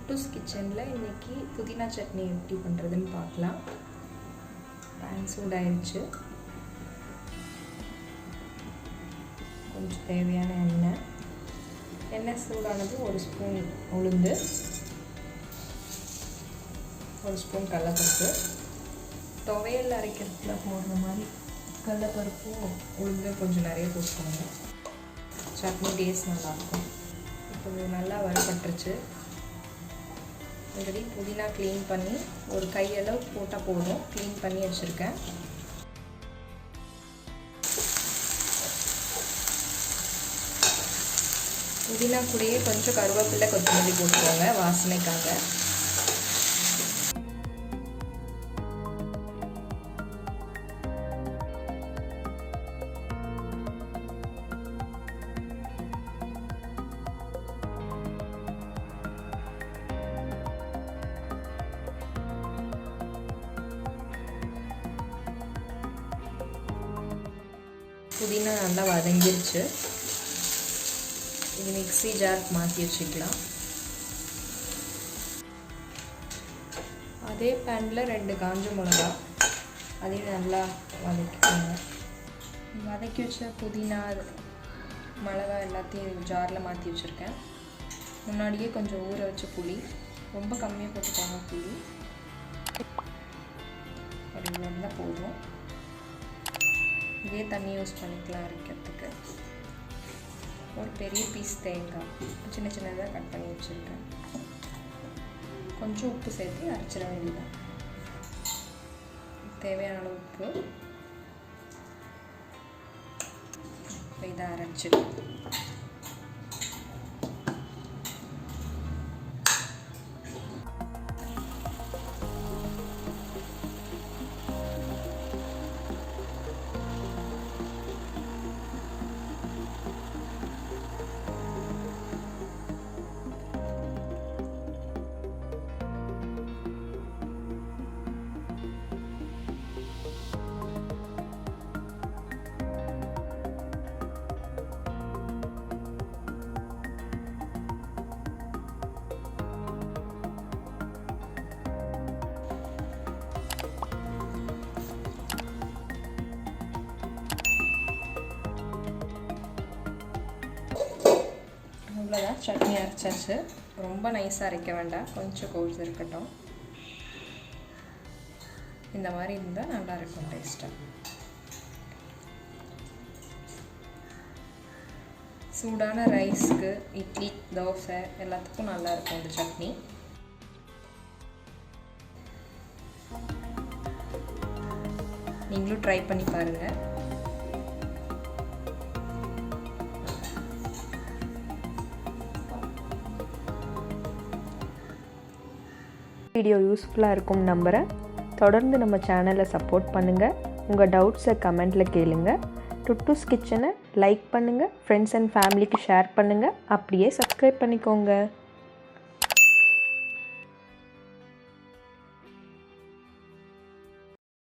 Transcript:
Tuttu's கிச்சன்ல இன்னைக்கு புதினா சட்னி எப்படி பண்றதுன்னு பார்க்கலாம். pan சூடாயிருச்சு. கொஞ்சம் தேவையான எண்ணெய் சூடானது ஒரு ஸ்பூன் உளுந்து, ஒரு ஸ்பூன் கடலைப்பருப்பு. துவையல் அரைக்கிறதுல போடுற மாதிரி கடலைப்பருப்பும் உளுந்து கொஞ்சம் நிறைய போட்டுக்கோங்க. சட்னி டேஸ்ட் நல்லாயிருக்கும். இப்போ நல்லா வறுபட்டுருச்சு. ஆல்ரெடி புதினா க்ளீன் பண்ணி ஒரு கையளவு போட்டால் போதும். க்ளீன் பண்ணி வச்சுருக்கேன். புதினா கூடயே கொஞ்சம் கருவேப்பிலை கொத்தமல்லி போட்டுக்கோங்க வாசனைக்காக. புதினா நல்லா வதங்கிருச்சு. இது மிக்ஸி ஜாருக்கு மாற்றி வச்சுக்கலாம். அதே பேனில் 2 காஞ்ச மிளகா அதையும் நல்லா வதக்கிக்கோங்க. வதக்கி வச்ச புதினா மிளகா எல்லாத்தையும் ஜாரில் மாற்றி வச்சுருக்கேன். முன்னாடியே கொஞ்சம் ஊற வச்ச புளி, ரொம்ப கம்மியாக போட்டுக்கோங்க புளி. ஒரு நல்லா போதும். இதே தண்ணி யூஸ் பண்ணிக்கலாம் அரைக்கிறதுக்கு. ஒரு பெரிய பீஸ் தேங்காய் சின்ன சின்னதாக கட் பண்ணி வச்சுருக்கேன். கொஞ்சம் உப்பு சேர்த்து அரைச்சிட வேண்டியதான். தேவையான அளவு உப்பு. இதை அரைச்சிடும். அவ்வளோதான், சட்னி அரைச்சாச்சு. ரொம்ப நைஸாக அரைக்க வேண்டாம், கொஞ்சம் கோர்ஸ் இருக்கட்டும். இந்த மாதிரி இருந்தால் நல்லா இருக்கும் டேஸ்ட்டாக. சூடான ரைஸ்க்கு, இட்லி, தோசை எல்லாத்துக்கும் நல்லா இருக்கும் இந்த சட்னி. நீங்களும் ட்ரை பண்ணி பாருங்கள். வீடியோ யூஸ்ஃபுல்லாக இருக்கும் நம்புகிறேன். தொடர்ந்து நம்ம சேனலை சப்போர்ட் பண்ணுங்கள். உங்கள் டவுட்ஸை கமெண்ட்டில் கேளுங்க. டுட்டூஸ் கிச்சனை லைக் பண்ணுங்கள், ஃப்ரெண்ட்ஸ் அண்ட் ஃபேமிலிக்கு ஷேர் பண்ணுங்கள், அப்படியே சப்ஸ்கிரைப் பண்ணிக்கோங்க.